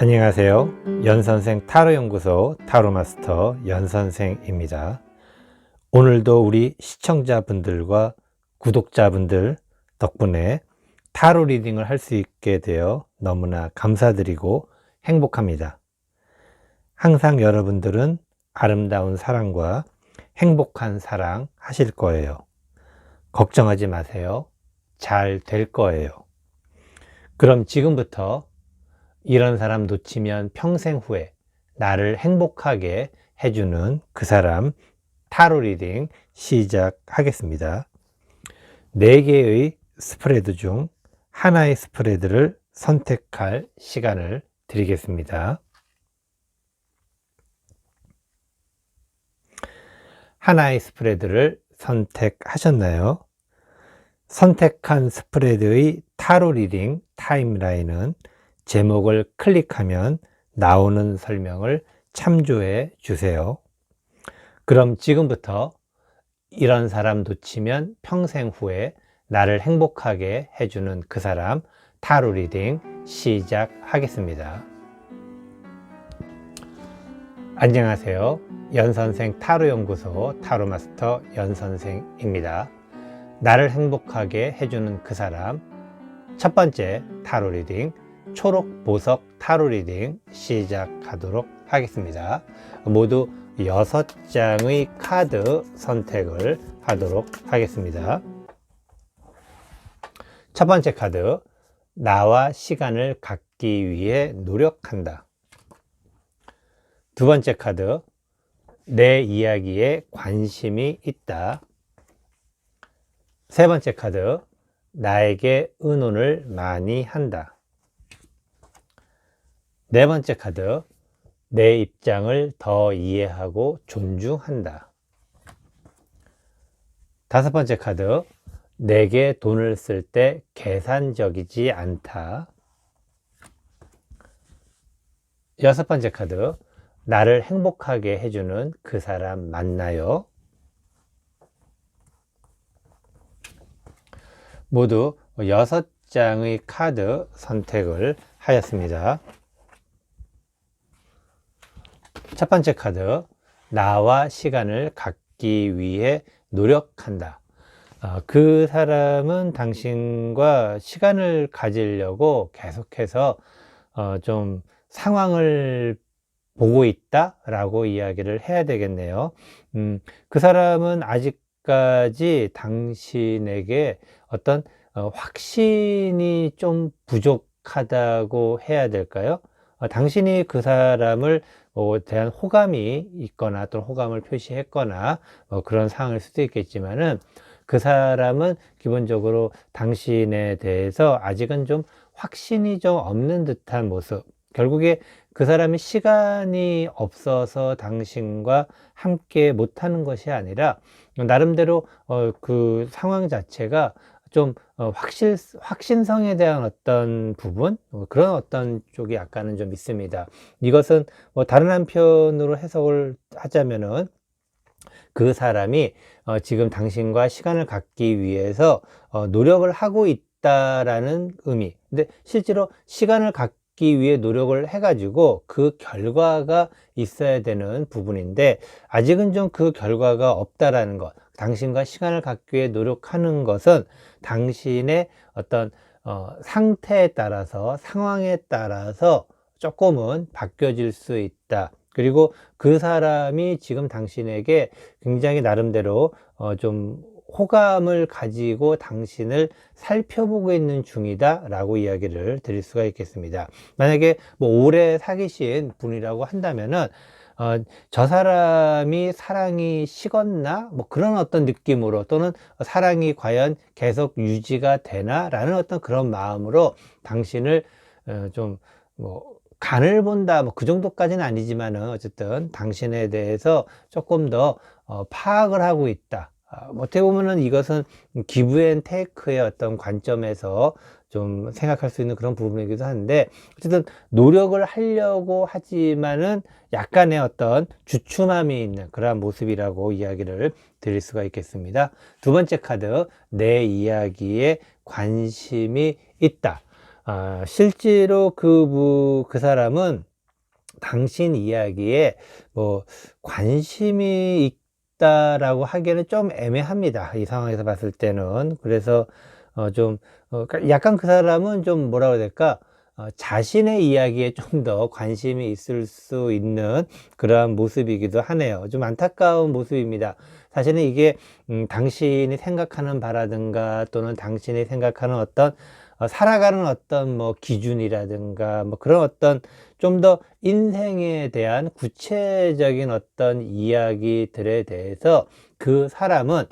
안녕하세요. 연선생 타로연구소 타로마스터 연선생입니다. 오늘도 우리 시청자분들과 구독자분들 덕분에 타로 리딩을 할 수 있게 되어 너무나 감사드리고 행복합니다. 항상 여러분들은 아름다운 사랑과 행복한 사랑 하실 거예요. 걱정하지 마세요. 잘 될 거예요. 그럼 지금부터 이런 사람 놓치면 평생 후에 나를 행복하게 해주는 그 사람 타로 리딩 시작하겠습니다. 4개의 스프레드 중 하나의 스프레드를 선택할 시간을 드리겠습니다. 하나의 스프레드를 선택하셨나요? 선택한 스프레드의 타로 리딩 타임라인은 제목을 클릭하면 나오는 설명을 참조해 주세요. 그럼 지금부터 이런 사람 놓치면 평생 후에 나를 행복하게 해주는 그 사람 타로 리딩 시작하겠습니다. 안녕하세요. 연선생 타로연구소 타로마스터 연선생입니다. 나를 행복하게 해주는 그 사람 첫 번째 타로 리딩 초록 보석 타로 리딩 시작하도록 하겠습니다. 모두 6장의 카드 선택을 하도록 하겠습니다. 첫 번째 카드, 나와 시간을 갖기 위해 노력한다. 두 번째 카드, 내 이야기에 관심이 있다. 세 번째 카드, 나에게 의논을 많이 한다. 네 번째 카드, 내 입장을 더 이해하고 존중한다. 다섯 번째 카드, 내게 돈을 쓸 때 계산적이지 않다. 여섯 번째 카드, 나를 행복하게 해주는 그 사람 만나요. 모두 6장의 카드 선택을 하였습니다. 첫 번째 카드, 나와 시간을 갖기 위해 노력한다. 그 사람은 당신과 시간을 가지려고 계속해서 좀 상황을 보고 있다 라고 이야기를 해야 되겠네요. 그 사람은 아직까지 당신에게 어떤 확신이 좀 부족하다고 해야 될까요? 당신이 그 사람을 대한 호감이 있거나 또 호감을 표시했거나 그런 상황일 수도 있겠지만은 그 사람은 기본적으로 당신에 대해서 아직은 좀 확신이 좀 없는 듯한 모습. 결국에 그 사람이 시간이 없어서 당신과 함께 못하는 것이 아니라 나름대로 그 상황 자체가 좀 확신성에 대한 어떤 부분, 그런 어떤 쪽이 약간은 좀 있습니다. 이것은 다른 한편으로 해석을 하자면은 그 사람이 지금 당신과 시간을 갖기 위해서 노력을 하고 있다라는 의미. 근데 실제로 시간을 갖기 위해 노력을 해가지고 그 결과가 있어야 되는 부분인데 아직은 좀 그 결과가 없다라는 것. 당신과 시간을 갖기 위해 노력하는 것은 당신의 어떤 상태에 따라서 상황에 따라서 조금은 바뀌어질 수 있다. 그리고 그 사람이 지금 당신에게 굉장히 나름대로 좀 호감을 가지고 당신을 살펴보고 있는 중이다 라고 이야기를 드릴 수가 있겠습니다. 만약에 오래 사귀신 분이라고 한다면은 저 사람이 사랑이 식었나? 그런 어떤 느낌으로 또는 사랑이 과연 계속 유지가 되나? 라는 어떤 그런 마음으로 당신을 좀 간을 본다. 그 정도까지는 아니지만은 어쨌든 당신에 대해서 조금 더 파악을 하고 있다. 어떻게 보면은 이것은 기브 앤 테이크의 어떤 관점에서 좀 생각할 수 있는 그런 부분이기도 한데 어쨌든 노력을 하려고 하지만은 약간의 어떤 주춤함이 있는 그러한 모습이라고 이야기를 드릴 수가 있겠습니다. 두 번째 카드, 내 이야기에 관심이 있다. 실제로 그 사람은 당신 이야기에 뭐 관심이 있다라고 하기에는 좀 애매합니다. 이 상황에서 봤을 때는. 그래서 그러니까 약간 그 사람은 좀 뭐라고 해야 될까? 자신의 이야기에 좀 더 관심이 있을 수 있는 그러한 모습이기도 하네요. 좀 안타까운 모습입니다. 사실은 이게 당신이 생각하는 바라든가 또는 당신이 생각하는 어떤 살아가는 어떤 뭐 기준이라든가 뭐 그런 어떤 좀 더 인생에 대한 구체적인 어떤 이야기들에 대해서 그 사람은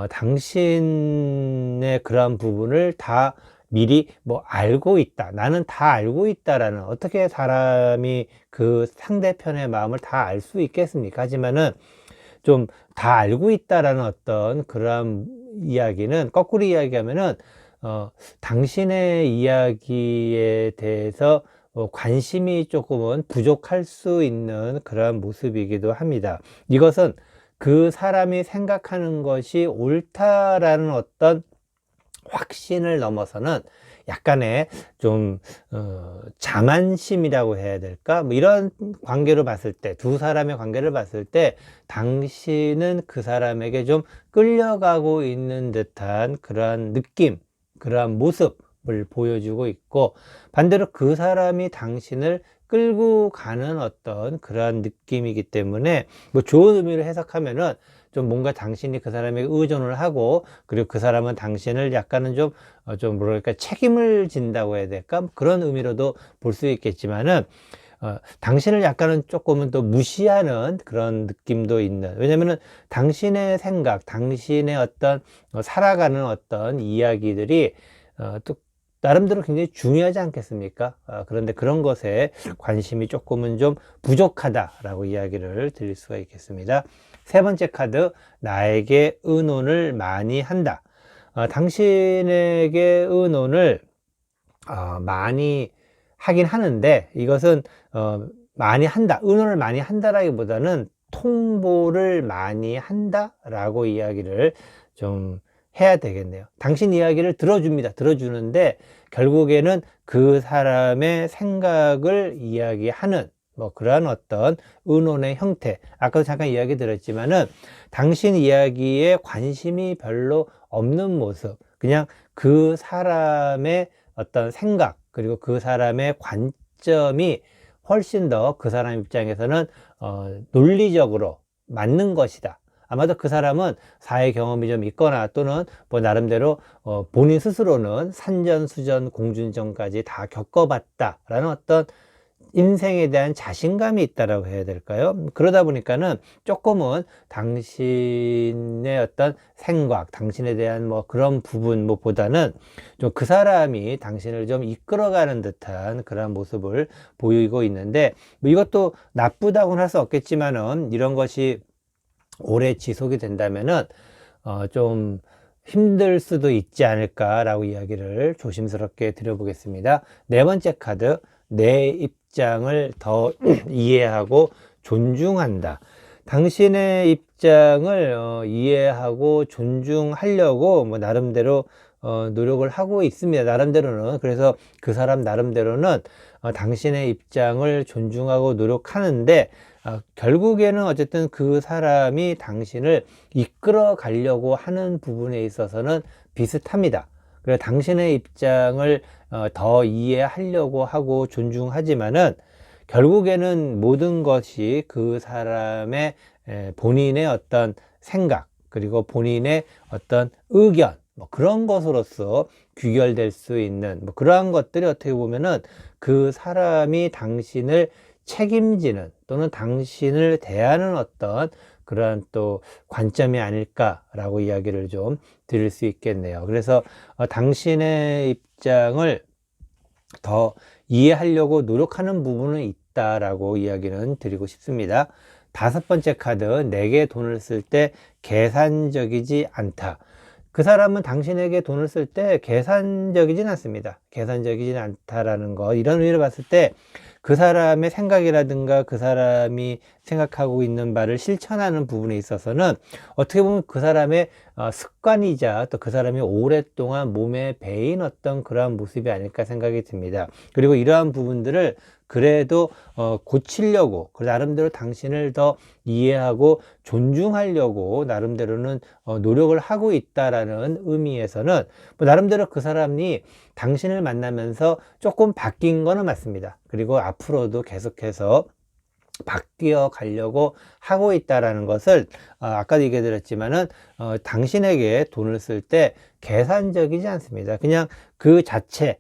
당신의 그러한 부분을 다 미리 뭐 알고 있다. 나는 다 알고 있다라는, 어떻게 사람이 그 상대편의 마음을 다 알 수 있겠습니까? 하지만은 좀 다 알고 있다라는 어떤 그러한 이야기는, 거꾸로 이야기하면은 당신의 이야기에 대해서 관심이 조금은 부족할 수 있는 그러한 모습이기도 합니다. 이것은 그 사람이 생각하는 것이 옳다라는 어떤 확신을 넘어서는 약간의 좀 자만심이라고 해야 될까? 뭐 이런 관계로 봤을 때, 두 사람의 관계를 봤을 때 당신은 그 사람에게 좀 끌려가고 있는 듯한 그러한 느낌, 그러한 모습을 보여주고 있고, 반대로 그 사람이 당신을 끌고 가는 어떤 그러한 느낌이기 때문에, 뭐 좋은 의미로 해석하면은 좀 뭔가 당신이 그 사람에게 의존을 하고, 그리고 그 사람은 당신을 약간은 좀 뭐랄까 책임을 진다고 해야 될까? 뭐 그런 의미로도 볼 수 있겠지만은 당신을 약간은 조금은 또 무시하는 그런 느낌도 있는, 왜냐면은 당신의 생각, 당신의 어떤 살아가는 어떤 이야기들이 또 나름대로 굉장히 중요하지 않겠습니까? 그런데 그런 것에 관심이 조금은 좀 부족하다라고 이야기를 드릴 수가 있겠습니다. 세 번째 카드, 나에게 의논을 많이 한다. 당신에게 의논을 많이 하긴 하는데, 이것은 많이 한다, 의논을 많이 한다라기보다는 통보를 많이 한다라고 이야기를 좀 해야 되겠네요. 당신 이야기를 들어줍니다. 들어주는데 결국에는 그 사람의 생각을 이야기하는 뭐 그러한 어떤 의논의 형태, 아까도 잠깐 이야기 드렸지만은 당신 이야기에 관심이 별로 없는 모습, 그냥 그 사람의 어떤 생각, 그리고 그 사람의 관점이 훨씬 더 그 사람 입장에서는 논리적으로 맞는 것이다. 아마도 그 사람은 사회 경험이 좀 있거나 또는 뭐 나름대로 본인 스스로는 산전수전 공준전까지 다 겪어봤다라는 어떤 인생에 대한 자신감이 있다라고 해야 될까요? 그러다 보니까는 조금은 당신의 어떤 생각, 당신에 대한 뭐 그런 부분 보다는 좀 그 사람이 당신을 좀 이끌어가는 듯한 그런 모습을 보이고 있는데, 뭐 이것도 나쁘다고는 할 수 없겠지만은 이런 것이 오래 지속이 된다면은 좀 힘들 수도 있지 않을까라고 이야기를 조심스럽게 드려보겠습니다. 네 번째 카드, 내 입장을 더 이해하고 존중한다. 당신의 입장을 이해하고 존중하려고 뭐 나름대로 노력을 하고 있습니다. 나름대로는. 그래서 그 사람 나름대로는 당신의 입장을 존중하고 노력하는데, 결국에는 어쨌든 그 사람이 당신을 이끌어 가려고 하는 부분에 있어서는 비슷합니다. 그래서 당신의 입장을 더 이해하려고 하고 존중하지만은 결국에는 모든 것이 그 사람의 본인의 어떤 생각, 그리고 본인의 어떤 의견, 뭐 그런 것으로서 귀결될 수 있는 뭐 그러한 것들이 어떻게 보면은 그 사람이 당신을 책임지는 또는 당신을 대하는 어떤 그러한 또 관점이 아닐까라고 이야기를 좀 드릴 수 있겠네요. 그래서 당신의 입장을 더 이해하려고 노력하는 부분은 있다라고 이야기는 드리고 싶습니다. 다섯 번째 카드, 내게 돈을 쓸 때 계산적이지 않다. 그 사람은 당신에게 돈을 쓸 때 계산적이진 않습니다. 계산적이진 않다라는 거, 이런 의미로 봤을 때 그 사람의 생각이라든가 그 사람이 생각하고 있는 바를 실천하는 부분에 있어서는 어떻게 보면 그 사람의 습관이자 또 그 사람이 오랫동안 몸에 배인 어떤 그러한 모습이 아닐까 생각이 듭니다. 그리고 이러한 부분들을 그래도 고치려고 그 나름대로 당신을 더 이해하고 존중하려고 나름대로는 노력을 하고 있다라는 의미에서는 뭐 나름대로 그 사람이 당신을 만나면서 조금 바뀐 거는 맞습니다. 그리고 앞으로도 계속해서 바뀌어 가려고 하고 있다라는 것을 아까도 얘기 드렸지만은 당신에게 돈을 쓸 때 계산적이지 않습니다. 그냥 그 자체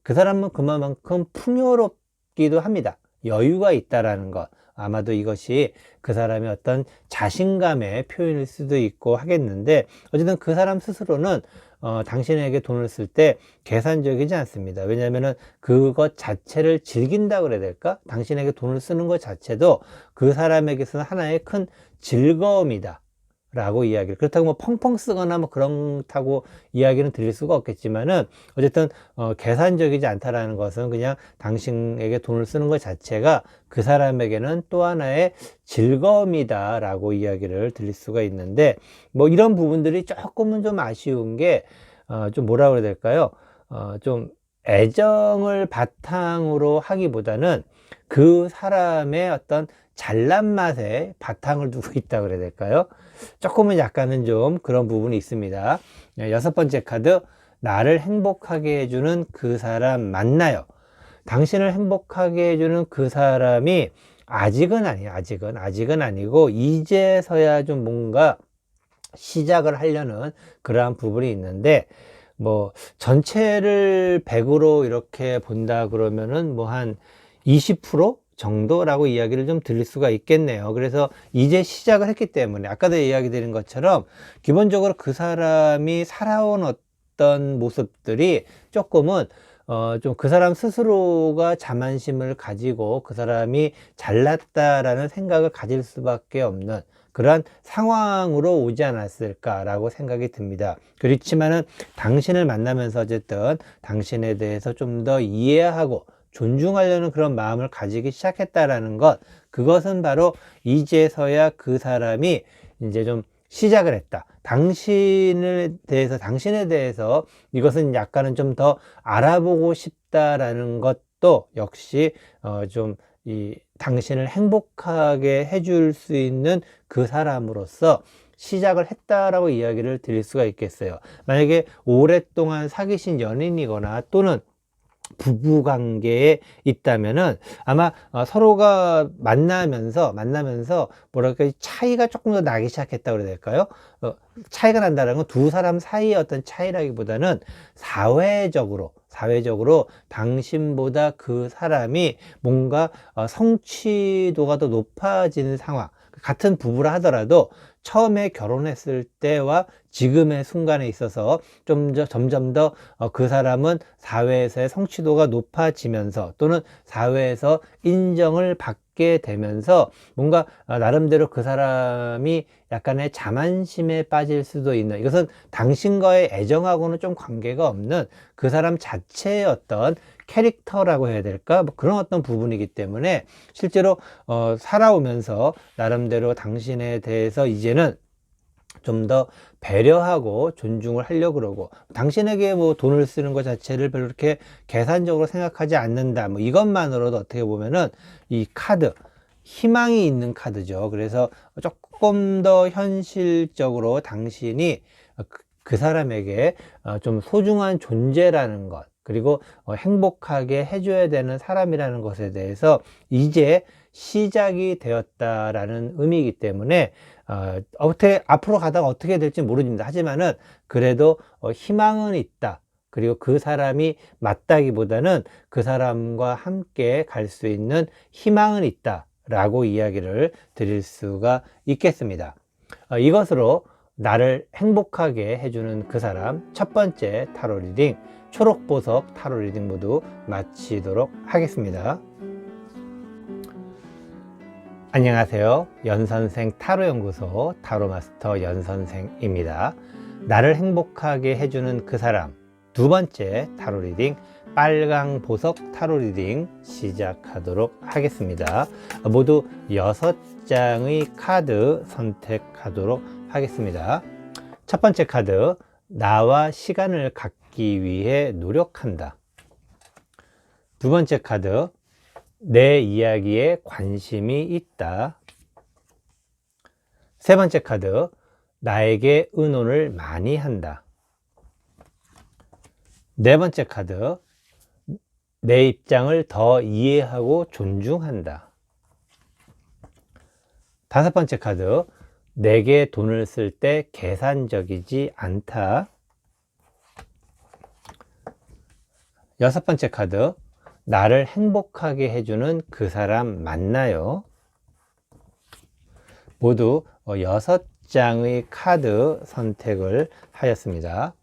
그 사람은 그만큼 풍요롭기도 합니다. 여유가 있다라는 것, 아마도 이것이 그 사람의 어떤 자신감의 표현일 수도 있고 하겠는데, 어쨌든 그 사람 스스로는 당신에게 돈을 쓸 때 계산적이지 않습니다. 왜냐하면은 그것 자체를 즐긴다 그래야 될까? 당신에게 돈을 쓰는 것 자체도 그 사람에게서는 하나의 큰 즐거움이다 라고 이야기를, 그렇다고 뭐 펑펑 쓰거나 뭐 그렇다고 이야기는 드릴 수가 없겠지만은, 어쨌든 계산적이지 않다라는 것은 그냥 당신에게 돈을 쓰는 것 자체가 그 사람에게는 또 하나의 즐거움이다 라고 이야기를 드릴 수가 있는데, 뭐 이런 부분들이 조금은 좀 아쉬운 게 좀 뭐라 그래야 될까요? 좀 애정을 바탕으로 하기보다는 그 사람의 어떤 잘난 맛에 바탕을 두고 있다 그래야 될까요? 조금은 약간은 좀 그런 부분이 있습니다. 여섯 번째 카드, 나를 행복하게 해주는 그 사람 만나요. 당신을 행복하게 해주는 그 사람이 아직은 아니에요. 아직은 아니고 이제서야 좀 뭔가 시작을 하려는 그러한 부분이 있는데, 뭐 전체를 100으로 이렇게 본다 그러면은 뭐 한 20% 정도라고 이야기를 좀 드릴 수가 있겠네요. 그래서 이제 시작을 했기 때문에 아까도 이야기 드린 것처럼 기본적으로 그 사람이 살아온 어떤 모습들이 조금은 좀 그 사람 스스로가 자만심을 가지고 그 사람이 잘났다라는 생각을 가질 수밖에 없는 그러한 상황으로 오지 않았을까라고 생각이 듭니다. 그렇지만은 당신을 만나면서 어쨌든 당신에 대해서 좀 더 이해하고 존중하려는 그런 마음을 가지기 시작했다라는 것, 그것은 바로 이제서야 그 사람이 이제 좀 시작을 했다. 당신에 대해서 이것은 약간은 좀 더 알아보고 싶다라는 것도 역시 좀 당신을 행복하게 해줄 수 있는 그 사람으로서 시작을 했다라고 이야기를 드릴 수가 있겠어요. 만약에 오랫동안 사귀신 연인이거나 또는 부부 관계에 있다면은 아마 서로가 만나면서 뭐랄까 차이가 조금 더 나기 시작했다 그래야 될까요? 차이가 난다는 건 두 사람 사이의 어떤 차이라기보다는 사회적으로 당신보다 그 사람이 뭔가 성취도가 더 높아지는 상황, 같은 부부라 하더라도 처음에 결혼했을 때와 지금의 순간에 있어서 점점 더 그 사람은 사회에서의 성취도가 높아지면서 또는 사회에서 인정을 받게 되면서 뭔가 나름대로 그 사람이 약간의 자만심에 빠질 수도 있는, 이것은 당신과의 애정하고는 좀 관계가 없는 그 사람 자체의 어떤 캐릭터라고 해야 될까? 뭐 그런 어떤 부분이기 때문에 실제로 살아오면서 나름대로 당신에 대해서 이제는 좀 더 배려하고 존중을 하려고 그러고, 당신에게 뭐 돈을 쓰는 것 자체를 별로 그렇게 계산적으로 생각하지 않는다, 뭐 이것만으로도 어떻게 보면은 이 카드, 희망이 있는 카드죠. 그래서 조금 더 현실적으로 당신이 그 사람에게 좀 소중한 존재라는 것, 그리고 행복하게 해줘야 되는 사람이라는 것에 대해서 이제 시작이 되었다라는 의미이기 때문에 어떻게 앞으로 가다가 어떻게 될지 모릅니다. 하지만은 그래도 희망은 있다. 그리고 그 사람이 맞다기보다는 그 사람과 함께 갈 수 있는 희망은 있다 라고 이야기를 드릴 수가 있겠습니다. 이것으로 나를 행복하게 해주는 그 사람 첫 번째 타로 리딩, 초록보석 타로 리딩 모두 마치도록 하겠습니다. 안녕하세요. 연선생 타로연구소 타로마스터 연선생입니다. 나를 행복하게 해주는 그 사람 두 번째 타로 리딩, 빨강 보석 타로 리딩 시작하도록 하겠습니다. 모두 6장의 카드 선택하도록 하겠습니다. 첫 번째 카드, 나와 시간을 갖기 위해 노력한다. 두 번째 카드, 내 이야기에 관심이 있다. 세 번째 카드, 나에게 의논을 많이 한다. 네 번째 카드, 내 입장을 더 이해하고 존중한다. 다섯 번째 카드, 내게 돈을 쓸 때 계산적이지 않다. 여섯 번째 카드, 나를 행복하게 해주는 그 사람 맞나요? 모두 6장의 카드 선택을 하였습니다.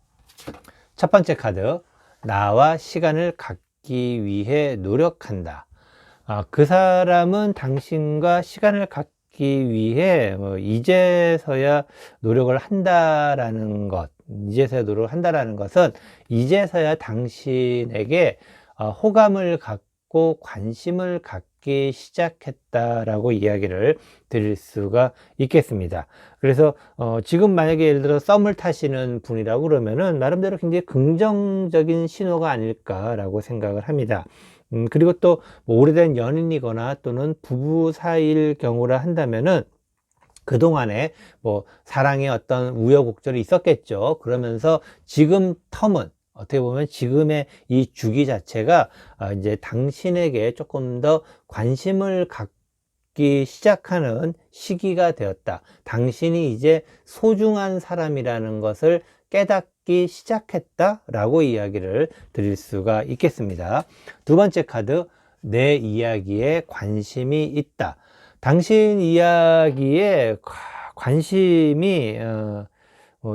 첫 번째 카드, 나와 시간을 갖기 위해 노력한다. 그 사람은 당신과 시간을 갖기 위해 이제서야 노력을 한다라는 것, 이제서야 노력을 한다라는 것은 이제서야 당신에게 호감을 갖고 관심을 갖기 시작했다라고 이야기를 드릴 수가 있겠습니다. 그래서 지금 만약에 예를 들어 썸을 타시는 분이라고 그러면은 나름대로 굉장히 긍정적인 신호가 아닐까라고 생각을 합니다. 그리고 또 오래된 연인이거나 또는 부부 사이일 경우라 한다면은 그동안에 사랑의 어떤 우여곡절이 있었겠죠. 그러면서 지금 텀은 어떻게 보면 지금의 이 주기 자체가 이제 당신에게 조금 더 관심을 갖기 시작하는 시기가 되었다. 당신이 이제 소중한 사람이라는 것을 깨닫기 시작했다라고 이야기를 드릴 수가 있겠습니다. 두 번째 카드, 내 이야기에 관심이 있다. 당신 이야기에 관심이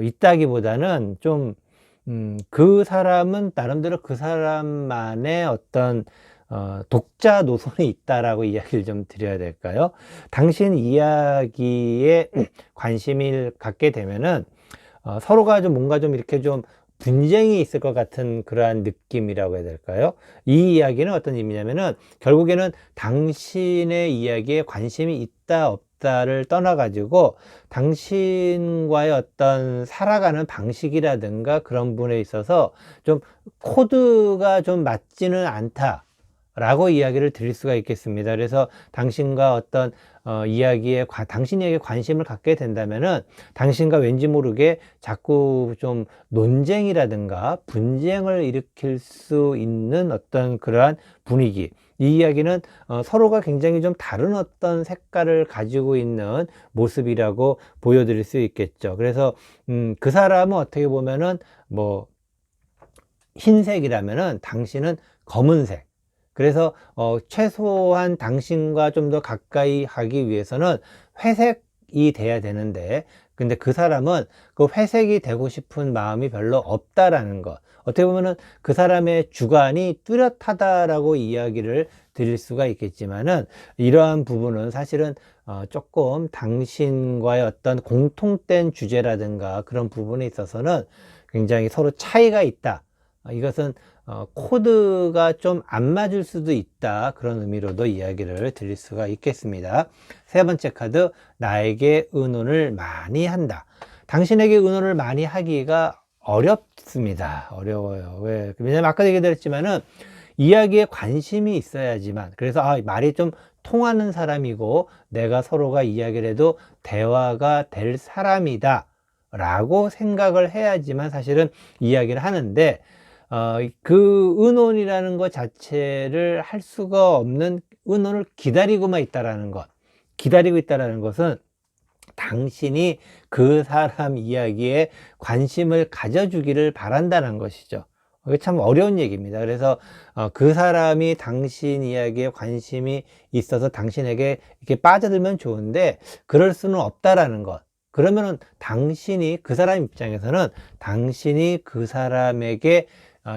있다기보다는 좀 그 사람은 나름대로 그 사람만의 어떤 독자 노선이 있다라고 이야기를 좀 드려야 될까요? 당신 이야기에 관심을 갖게 되면은 서로가 좀 뭔가 좀 이렇게 좀 분쟁이 있을 것 같은 그러한 느낌이라고 해야 될까요? 이 이야기는 어떤 의미냐면은 결국에는 당신의 이야기에 관심이 있다 없다를 떠나가지고 당신과의 어떤 살아가는 방식이라든가 그런 부분에 있어서 좀 코드가 좀 맞지는 않다 라고 이야기를 드릴 수가 있겠습니다. 그래서 당신과 어떤 당신 이야기에 관심을 갖게 된다면은 당신과 왠지 모르게 자꾸 좀 논쟁이라든가 분쟁을 일으킬 수 있는 어떤 그러한 분위기, 이 이야기는 서로가 굉장히 좀 다른 어떤 색깔을 가지고 있는 모습이라고 보여드릴 수 있겠죠. 그래서 그 사람은 어떻게 보면은 흰색이라면은 당신은 검은색, 그래서 최소한 당신과 좀 더 가까이 하기 위해서는 회색이 돼야 되는데, 근데 그 사람은 그 회색이 되고 싶은 마음이 별로 없다라는 것, 어떻게 보면은 그 사람의 주관이 뚜렷하다라고 이야기를 드릴 수가 있겠지만은, 이러한 부분은 사실은 조금 당신과의 어떤 공통된 주제라든가 그런 부분에 있어서는 굉장히 서로 차이가 있다. 이것은 코드가 좀 안 맞을 수도 있다, 그런 의미로도 이야기를 드릴 수가 있겠습니다. 세 번째 카드, 나에게 의논을 많이 한다. 당신에게 의논을 많이 하기가 어렵습니다. 어려워요. 왜? 왜냐면 아까 얘기드렸지만은 이야기에 관심이 있어야지만, 그래서 말이 좀 통하는 사람이고 내가 서로가 이야기를 해도 대화가 될 사람이다 라고 생각을 해야지만 사실은 이야기를 하는데, 그 의논이라는 것 자체를 할 수가 없는, 의논을 기다리고만 있다라는 것, 기다리고 있다라는 것은 당신이 그 사람 이야기에 관심을 가져주기를 바란다는 것이죠. 이게 참 어려운 얘기입니다. 그래서 그 사람이 당신 이야기에 관심이 있어서 당신에게 이렇게 빠져들면 좋은데 그럴 수는 없다라는 것. 그러면은 당신이, 그 사람 입장에서는 당신이 그 사람에게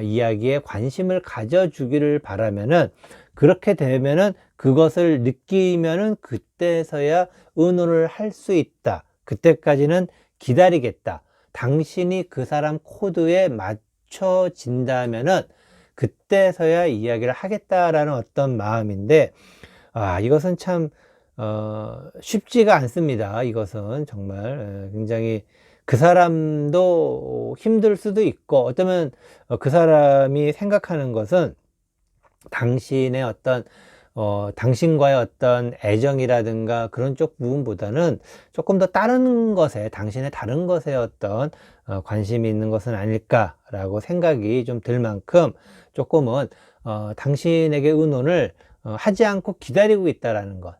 이야기에 관심을 가져주기를 바라면은, 그렇게 되면은 그것을 느끼면은 그때서야 의논을 할 수 있다. 그때까지는 기다리겠다. 당신이 그 사람 코드에 맞춰진다면은 그때서야 이야기를 하겠다라는 어떤 마음인데, 이것은 참 쉽지가 않습니다. 이것은 정말 굉장히 그 사람도 힘들 수도 있고, 어쩌면 그 사람이 생각하는 것은 당신의 어떤 당신과의 어떤 애정이라든가 그런 쪽 부분보다는 조금 더 다른 것에, 당신의 다른 것에 어떤 관심이 있는 것은 아닐까라고 생각이 좀 들 만큼 조금은 당신에게 의논을 하지 않고 기다리고 있다라는 것,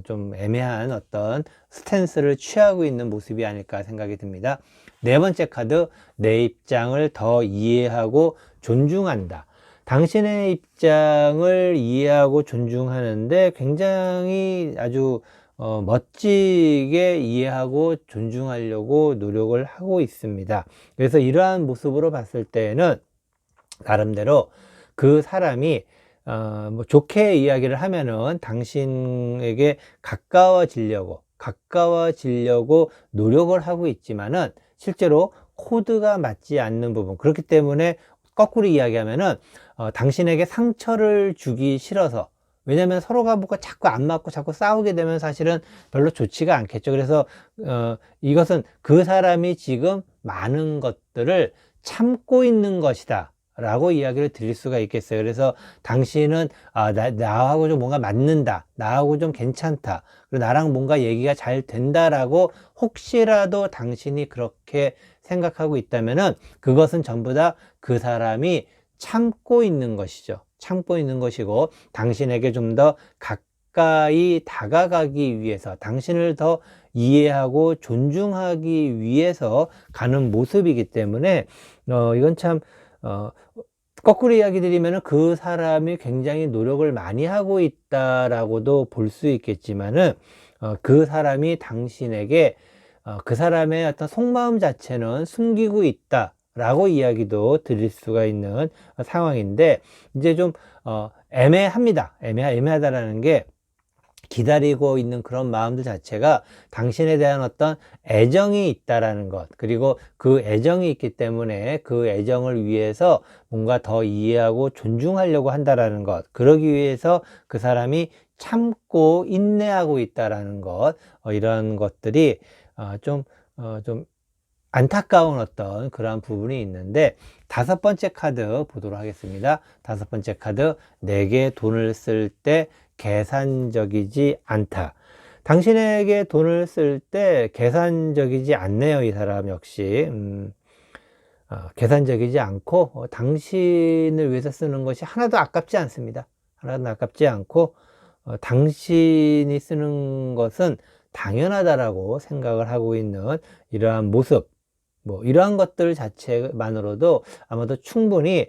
좀 애매한 어떤 스탠스를 취하고 있는 모습이 아닐까 생각이 듭니다. 네 번째 카드, 내 입장을 더 이해하고 존중한다. 당신의 입장을 이해하고 존중하는데 굉장히 아주 멋지게 이해하고 존중하려고 노력을 하고 있습니다. 그래서 이러한 모습으로 봤을 때는 나름대로 그 사람이 뭐 좋게 이야기를 하면은 당신에게 가까워지려고 노력을 하고 있지만은 실제로 코드가 맞지 않는 부분, 그렇기 때문에 거꾸로 이야기하면은 당신에게 상처를 주기 싫어서, 왜냐면 서로가 뭔가 자꾸 안 맞고 자꾸 싸우게 되면 사실은 별로 좋지가 않겠죠. 그래서 이것은 그 사람이 지금 많은 것들을 참고 있는 것이다 라고 이야기를 드릴 수가 있겠어요. 그래서 당신은 나하고 좀 뭔가 맞는다, 나하고 좀 괜찮다, 그리고 나랑 뭔가 얘기가 잘 된다라고 혹시라도 당신이 그렇게 생각하고 있다면은 그것은 전부 다 그 사람이 참고 있는 것이죠. 참고 있는 것이고, 당신에게 좀 더 가까이 다가가기 위해서, 당신을 더 이해하고 존중하기 위해서 가는 모습이기 때문에 이건 참 거꾸로 이야기 드리면은 그 사람이 굉장히 노력을 많이 하고 있다라고도 볼 수 있겠지만은 그 사람이 당신에게 그 사람의 어떤 속마음 자체는 숨기고 있다 라고 이야기도 드릴 수가 있는 상황인데, 이제 좀 애매합니다. 애매하다라는 게, 기다리고 있는 그런 마음들 자체가 당신에 대한 어떤 애정이 있다라는 것, 그리고 그 애정이 있기 때문에 그 애정을 위해서 뭔가 더 이해하고 존중하려고 한다라는 것, 그러기 위해서 그 사람이 참고 인내하고 있다라는 것, 이런 것들이 좀 안타까운 어떤 그러한 부분이 있는데, 다섯 번째 카드 보도록 하겠습니다. 다섯 번째 카드, 내게 돈을 쓸 때 계산적이지 않다. 당신에게 돈을 쓸 때 계산적이지 않네요. 이 사람 역시 계산적이지 않고 당신을 위해서 쓰는 것이 하나도 아깝지 않습니다. 하나도 아깝지 않고 당신이 쓰는 것은 당연하다라고 생각을 하고 있는 이러한 모습, 뭐 이러한 것들 자체만으로도 아마도 충분히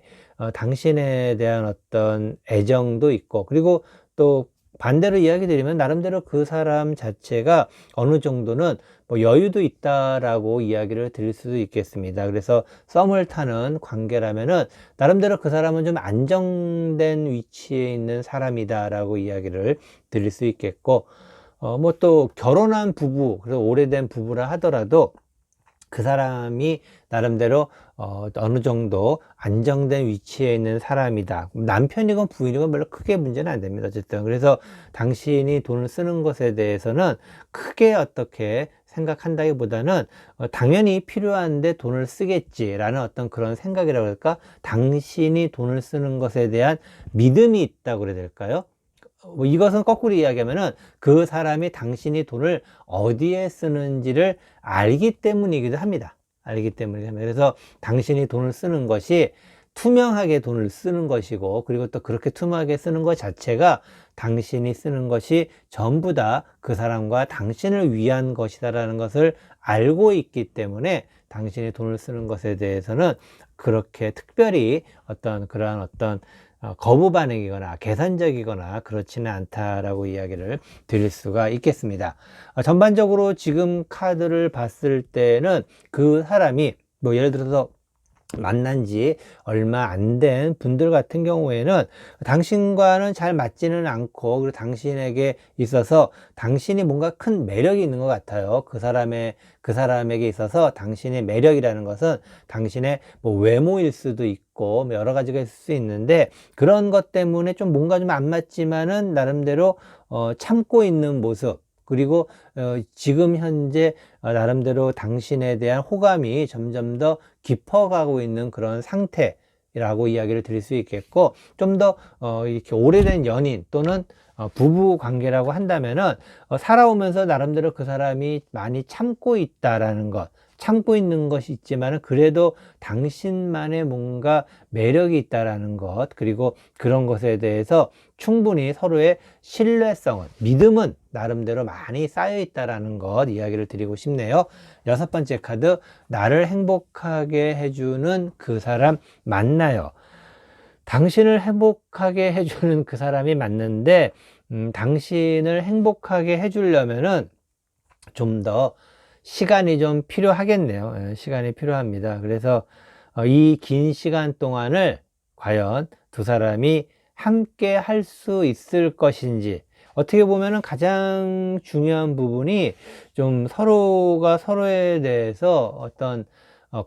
당신에 대한 어떤 애정도 있고, 그리고 또 반대로 이야기 드리면 나름대로 그 사람 자체가 어느 정도는 뭐 여유도 있다라고 이야기를 드릴 수도 있겠습니다. 그래서 썸을 타는 관계라면은 나름대로 그 사람은 좀 안정된 위치에 있는 사람이다라고 이야기를 드릴 수 있겠고, 뭐 또 결혼한 부부, 그래서 오래된 부부라 하더라도 그 사람이 나름대로 어느 정도 안정된 위치에 있는 사람이다. 남편이건 부인이건 별로 크게 문제는 안 됩니다. 어쨌든 그래서 당신이 돈을 쓰는 것에 대해서는 크게 어떻게 생각한다기보다는 당연히 필요한데 돈을 쓰겠지라는 어떤 그런 생각이라고 할까? 당신이 돈을 쓰는 것에 대한 믿음이 있다고 그래야 될까요? 뭐 이것은 거꾸로 이야기하면은 그 사람이 당신이 돈을 어디에 쓰는지를 알기 때문이기도 합니다. 그래서 당신이 돈을 쓰는 것이 투명하게 돈을 쓰는 것이고, 그리고 또 그렇게 투명하게 쓰는 것 자체가 당신이 쓰는 것이 전부 다 그 사람과 당신을 위한 것이다라는 것을 알고 있기 때문에 당신이 돈을 쓰는 것에 대해서는 그렇게 특별히 그러한 어떤 거부 반응이거나 계산적이거나 그렇지는 않다라고 이야기를 드릴 수가 있겠습니다. 전반적으로 지금 카드를 봤을 때는 그 사람이 뭐 예를 들어서 만난 지 얼마 안 된 분들 같은 경우에는 당신과는 잘 맞지는 않고, 그리고 당신에게 있어서 당신이 뭔가 큰 매력이 있는 것 같아요. 그 사람에게 있어서 당신의 매력이라는 것은 당신의 뭐 외모일 수도 있고 뭐 여러 가지가 있을 수 있는데, 그런 것 때문에 좀 뭔가 좀 안 맞지만은 나름대로 참고 있는 모습, 그리고 지금 현재 나름대로 당신에 대한 호감이 점점 더 깊어가고 있는 그런 상태라고 이야기를 드릴 수 있겠고, 좀 더 이렇게 오래된 연인 또는 부부 관계라고 한다면은 살아오면서 나름대로 그 사람이 많이 참고 있다라는 것, 참고 있는 것이 있지만은 그래도 당신만의 뭔가 매력이 있다라는 것, 그리고 그런 것에 대해서 충분히 서로의 신뢰성은, 믿음은 나름대로 많이 쌓여 있다라는 것 이야기를 드리고 싶네요. 여섯 번째 카드, 나를 행복하게 해주는 그 사람 만나요. 당신을 행복하게 해주는 그 사람이 맞는데, 당신을 행복하게 해주려면은 좀 더 시간이 좀 필요하겠네요. 예, 시간이 필요합니다. 그래서 이 긴 시간 동안을 과연 두 사람이 함께 할 수 있을 것인지, 어떻게 보면은 가장 중요한 부분이 좀 서로가 서로에 대해서 어떤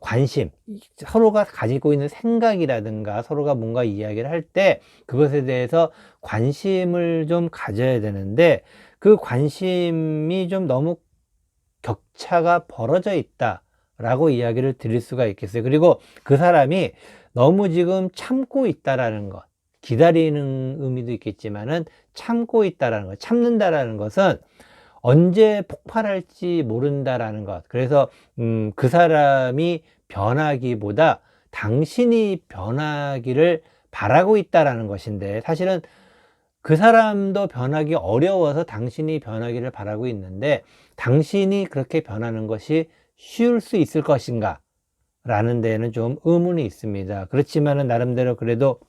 관심, 서로가 가지고 있는 생각이라든가 서로가 뭔가 이야기를 할 때 그것에 대해서 관심을 좀 가져야 되는데, 그 관심이 좀 너무 격차가 벌어져 있다라고 이야기를 드릴 수가 있겠어요. 그리고 그 사람이 너무 지금 참고 있다라는 것, 기다리는 의미도 있겠지만은 참고 있다라는 것, 참는다라는 것은 언제 폭발할지 모른다라는 것. 그래서 그 사람이 변하기보다 당신이 변하기를 바라고 있다라는 것인데, 사실은 그 사람도 변하기 어려워서 당신이 변하기를 바라고 있는데, 당신이 그렇게 변하는 것이 쉬울 수 있을 것인가 라는 데에는 좀 의문이 있습니다. 그렇지만은 나름대로 그래도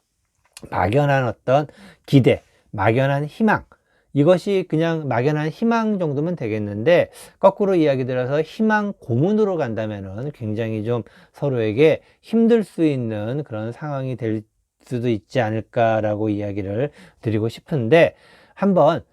막연한 어떤 기대, 막연한 희망, 이것이 그냥 막연한 희망 정도면 되겠는데, 거꾸로 이야기 들어서 희망 고문으로 간다면은 굉장히 좀 서로에게 힘들 수 있는 그런 상황이 될 수도 있지 않을까라고 이야기를 드리고 싶은데, 한번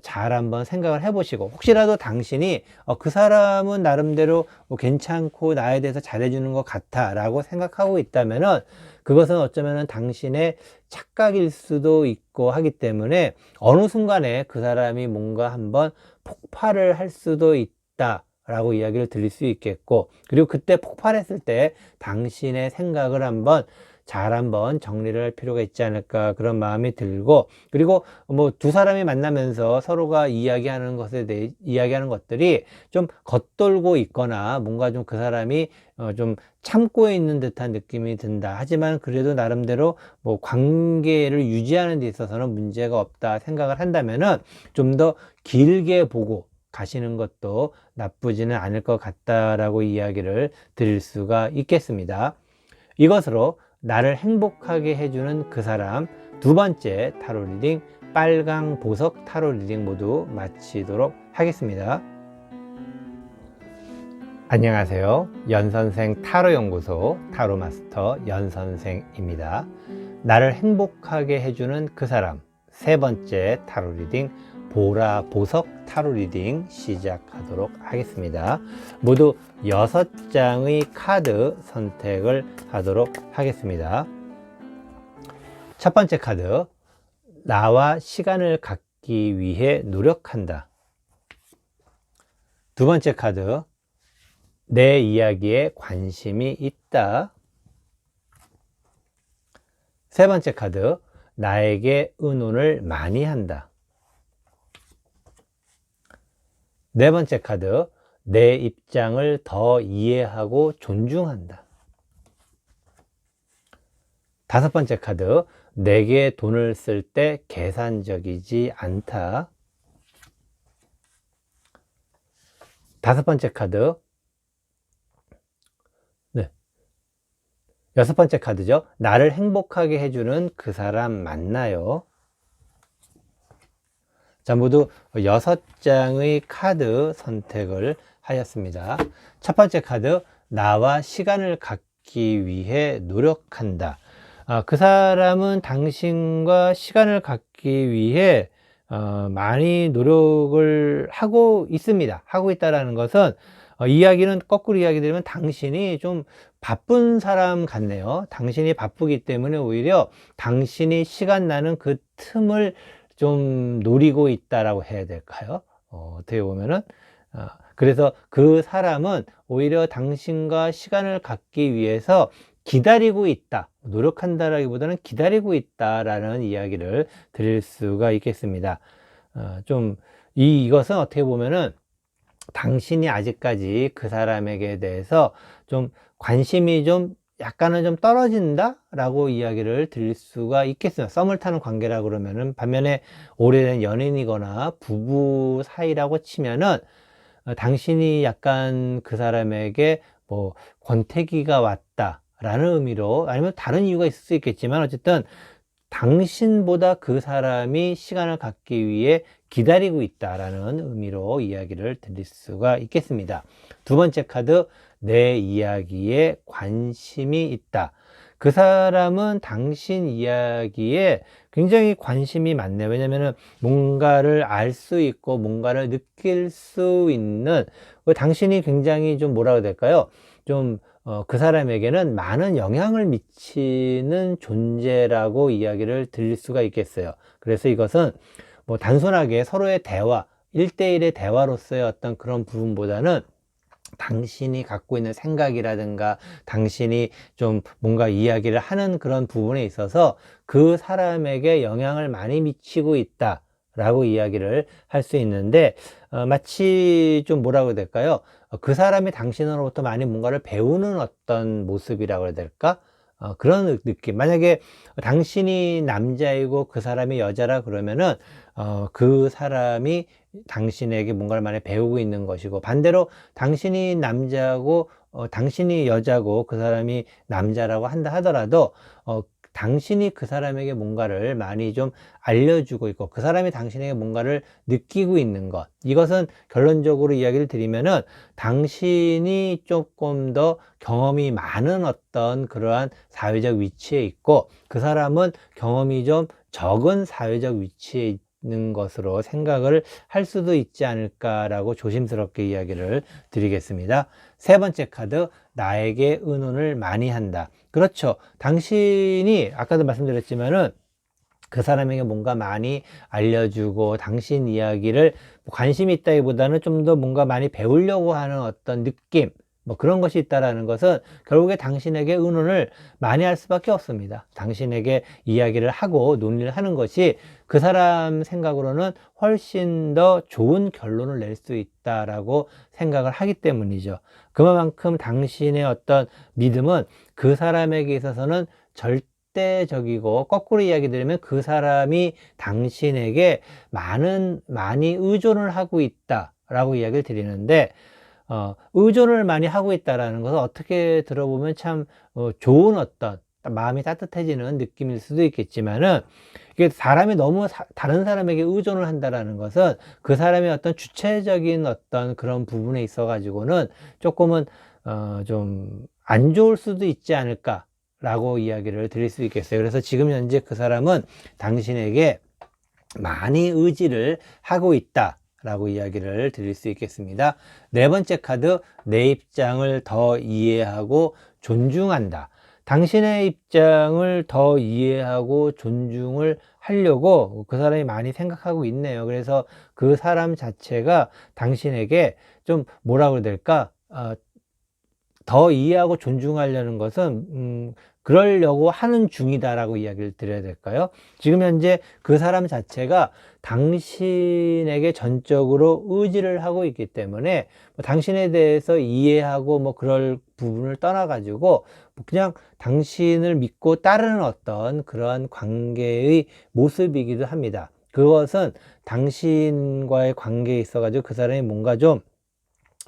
잘 한번 생각을 해보시고, 혹시라도 당신이 그 사람은 나름대로 괜찮고 나에 대해서 잘해주는 것 같아 라고 생각하고 있다면은, 그것은 어쩌면은 당신의 착각일 수도 있고 하기 때문에 어느 순간에 그 사람이 뭔가 한번 폭발을 할 수도 있다 라고 이야기를 드릴 수 있겠고, 그리고 그때 폭발했을 때 당신의 생각을 한번 정리를 할 필요가 있지 않을까, 그런 마음이 들고, 그리고 뭐 두 사람이 만나면서 서로가 이야기하는 것에 대해 이야기하는 것들이 좀 겉돌고 있거나 뭔가 좀 그 사람이 좀 참고 있는 듯한 느낌이 든다. 하지만 그래도 나름대로 뭐 관계를 유지하는 데 있어서는 문제가 없다 생각을 한다면은 좀 더 길게 보고 가시는 것도 나쁘지는 않을 것 같다라고 이야기를 드릴 수가 있겠습니다. 이것으로 나를 행복하게 해주는 그 사람 두 번째 타로 리딩, 빨강 보석 타로 리딩 모두 마치도록 하겠습니다. 안녕하세요. 연선생 타로연구소 타로마스터 연선생입니다. 나를 행복하게 해주는 그 사람 세 번째 타로 리딩, 보라 보석 타로 리딩 시작하도록 하겠습니다. 모두 6장의 카드 선택을 하도록 하겠습니다. 첫 번째 카드, 나와 시간을 갖기 위해 노력한다. 두 번째 카드, 내 이야기에 관심이 있다. 세 번째 카드, 나에게 의논을 많이 한다. 네 번째 카드, 내 입장을 더 이해하고 존중한다. 다섯 번째 카드, 내게 돈을 쓸 때 계산적이지 않다. 다섯 번째 카드, 여섯 번째 카드죠. 나를 행복하게 해주는 그 사람 만나요. 자, 모두 6장의 카드 선택을 하였습니다. 첫 번째 카드, 나와 시간을 갖기 위해 노력한다. 그 사람은 당신과 시간을 갖기 위해 많이 노력을 하고 있습니다. 하고 있다는 것은 이야기는 거꾸로 이야기 드리면 당신이 좀 바쁜 사람 같네요. 당신이 바쁘기 때문에 오히려 당신이 시간 나는 그 틈을 좀 노리고 있다라고 해야 될까요? 어떻게 보면은, 그래서 그 사람은 오히려 당신과 시간을 갖기 위해서 기다리고 있다. 노력한다라기보다는 기다리고 있다라는 이야기를 드릴 수가 있겠습니다. 이것은 어떻게 보면은 당신이 아직까지 그 사람에게 대해서 좀 관심이 좀 약간은 좀 떨어진다 라고 이야기를 드릴 수가 있겠습니다. 썸을 타는 관계라 그러면은, 반면에 오래된 연인이거나 부부 사이라고 치면은 당신이 약간 그 사람에게 뭐 권태기가 왔다 라는 의미로, 아니면 다른 이유가 있을 수 있겠지만, 어쨌든 당신보다 그 사람이 시간을 갖기 위해 기다리고 있다라는 의미로 이야기를 드릴 수가 있겠습니다. 두 번째 카드, 내 이야기에 관심이 있다. 그 사람은 당신 이야기에 굉장히 관심이 많네요. 왜냐면은 뭔가를 알 수 있고 뭔가를 느낄 수 있는, 당신이 굉장히 좀 뭐라고 해야 될까요? 그 사람에게는 많은 영향을 미치는 존재라고 이야기를 드릴 수가 있겠어요. 그래서 이것은 뭐 단순하게 서로의 대화, 1대1의 대화로서의 어떤 그런 부분보다는 당신이 갖고 있는 생각이라든가 당신이 좀 뭔가 이야기를 하는 그런 부분에 있어서 그 사람에게 영향을 많이 미치고 있다 라고 이야기를 할 수 있는데, 마치 좀 뭐라고 해야 될까요? 그 사람이 당신으로부터 많이 뭔가를 배우는 어떤 모습이라고 해야 될까? 그런 느낌. 만약에 당신이 남자이고 그 사람이 여자라 그러면은 그 사람이 당신에게 뭔가를 많이 배우고 있는 것이고, 반대로 당신이 남자고 당신이 여자고 그 사람이 남자라고 한다 하더라도 당신이 그 사람에게 뭔가를 많이 좀 알려주고 있고 그 사람이 당신에게 뭔가를 느끼고 있는 것, 이것은 결론적으로 이야기를 드리면은 당신이 조금 더 경험이 많은 어떤 그러한 사회적 위치에 있고 그 사람은 경험이 좀 적은 사회적 위치에 있는 것으로 생각을 할 수도 있지 않을까라고 조심스럽게 이야기를 드리겠습니다. 세 번째 카드, 나에게 의논을 많이 한다. 그렇죠. 당신이 아까도 말씀드렸지만은 그 사람에게 뭔가 많이 알려주고 당신 이야기를 관심이 있다기보다는 좀 더 뭔가 많이 배우려고 하는 어떤 느낌, 뭐 그런 것이 있다라는 것은 결국에 당신에게 의논을 많이 할 수밖에 없습니다. 당신에게 이야기를 하고 논의를 하는 것이 그 사람 생각으로는 훨씬 더 좋은 결론을 낼 수 있다라고 생각을 하기 때문이죠. 그만큼 당신의 어떤 믿음은 그 사람에게 있어서는 절대적이고, 거꾸로 이야기 드리면 그 사람이 당신에게 많이 의존을 하고 있다라고 이야기를 드리는데, 의존을 많이 하고 있다라는 것은 어떻게 들어보면 참 좋은 어떤 마음이 따뜻해지는 느낌일 수도 있겠지만은, 이게 사람이 너무 다른 사람에게 의존을 한다라는 것은 그 사람의 어떤 주체적인 어떤 그런 부분에 있어 가지고는 조금은 좀 안 좋을 수도 있지 않을까라고 이야기를 드릴 수 있겠어요. 그래서 지금 현재 그 사람은 당신에게 많이 의지를 하고 있다 라고 이야기를 드릴 수 있겠습니다. 네 번째 카드, 내 입장을 더 이해하고 존중한다. 당신의 입장을 더 이해하고 존중을 하려고 그 사람이 많이 생각하고 있네요. 그래서 그 사람 자체가 당신에게 좀 뭐라고 해야 될까? 더 이해하고 존중하려는 것은 그러려고 하는 중이다라고 이야기를 드려야 될까요? 지금 현재 그 사람 자체가 당신에게 전적으로 의지를 하고 있기 때문에 당신에 대해서 이해하고 뭐 그럴 부분을 떠나가지고 그냥 당신을 믿고 따르는 어떤 그러한 관계의 모습이기도 합니다. 그것은 당신과의 관계에 있어가지고 그 사람이 뭔가 좀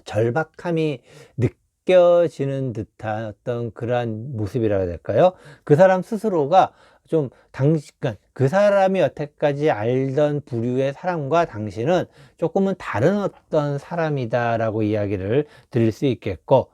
절박함이 느껴지는 듯한 어떤 그러한 모습이라고 해야 될까요? 그 사람 스스로가 좀 그러니까 그 사람이 여태까지 알던 부류의 사람과 당신은 조금은 다른 어떤 사람이다라고 이야기를 드릴 수 있겠고,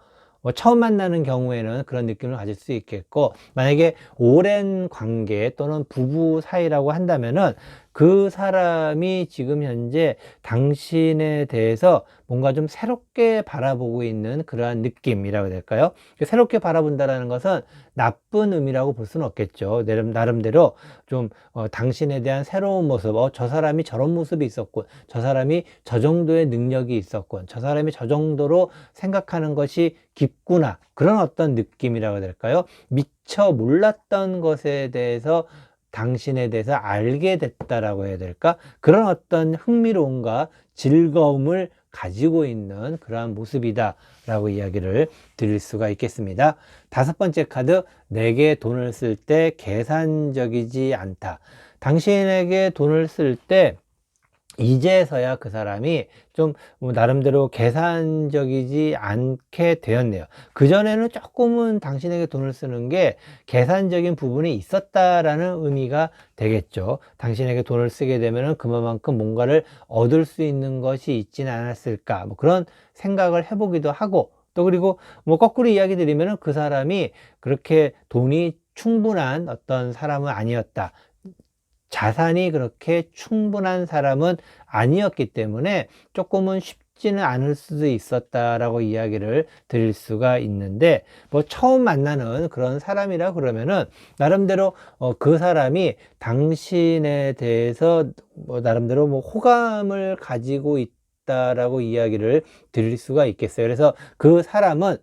처음 만나는 경우에는 그런 느낌을 가질 수 있겠고, 만약에 오랜 관계 또는 부부 사이라고 한다면은 그 사람이 지금 현재 당신에 대해서 뭔가 좀 새롭게 바라보고 있는 그러한 느낌이라고 해야 될까요? 새롭게 바라본다라는 것은 나쁜 의미라고 볼 수는 없겠죠. 나름대로 좀 당신에 대한 새로운 모습, 저 사람이 저런 모습이 있었군, 저 사람이 저 정도의 능력이 있었군, 저 사람이 저 정도로 생각하는 것이 깊구나, 그런 어떤 느낌이라고 해야 될까요? 미처 몰랐던 것에 대해서 당신에 대해서 알게 됐다라고 해야 될까? 그런 어떤 흥미로움과 즐거움을 가지고 있는 그러한 모습이다 라고 이야기를 드릴 수가 있겠습니다. 다섯 번째 카드, 내게 돈을 쓸 때 계산적이지 않다. 당신에게 돈을 쓸 때 이제서야 그 사람이 좀 나름대로 계산적이지 않게 되었네요. 그전에는 조금은 당신에게 돈을 쓰는 게 계산적인 부분이 있었다라는 의미가 되겠죠. 당신에게 돈을 쓰게 되면 그만큼 뭔가를 얻을 수 있는 것이 있지는 않았을까, 그런 생각을 해보기도 하고, 또 그리고 거꾸로 이야기 드리면 그 사람이 그렇게 돈이 충분한 어떤 사람은 아니었다, 자산이 그렇게 충분한 사람은 아니었기 때문에 조금은 쉽지는 않을 수도 있었다라고 이야기를 드릴 수가 있는데, 처음 만나는 그런 사람이라 그러면은 나름대로 그 사람이 당신에 대해서 나름대로 호감을 가지고 있다라고 이야기를 드릴 수가 있겠어요. 그래서 그 사람은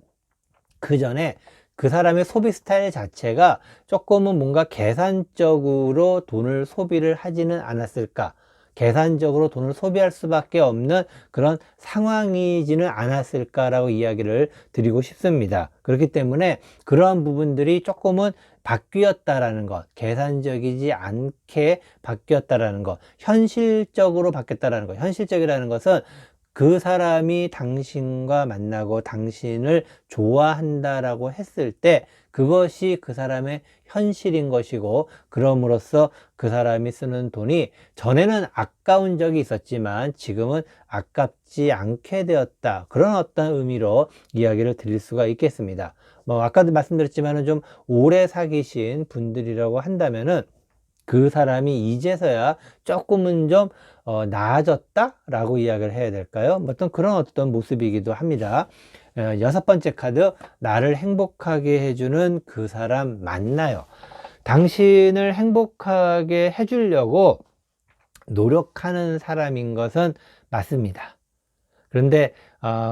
그 전에 그 사람의 소비 스타일 자체가 조금은 뭔가 계산적으로 돈을 소비를 하지는 않았을까, 계산적으로 돈을 소비할 수밖에 없는 그런 상황이지는 않았을까라고 이야기를 드리고 싶습니다. 그렇기 때문에 그러한 부분들이 조금은 바뀌었다라는 것, 계산적이지 않게 바뀌었다라는 것, 현실적으로 바뀌었다라는 것. 현실적이라는 것은 그 사람이 당신과 만나고 당신을 좋아한다라고 했을 때 그것이 그 사람의 현실인 것이고, 그럼으로써 그 사람이 쓰는 돈이 전에는 아까운 적이 있었지만 지금은 아깝지 않게 되었다, 그런 어떤 의미로 이야기를 드릴 수가 있겠습니다. 아까도 말씀드렸지만 좀 오래 사귀신 분들이라고 한다면은 그 사람이 이제서야 조금은 좀 나아졌다라고 이야기를 해야 될까요? 어떤 그런 어떤 모습이기도 합니다. 여섯 번째 카드, 나를 행복하게 해주는 그 사람 만나요. 당신을 행복하게 해주려고 노력하는 사람인 것은 맞습니다. 그런데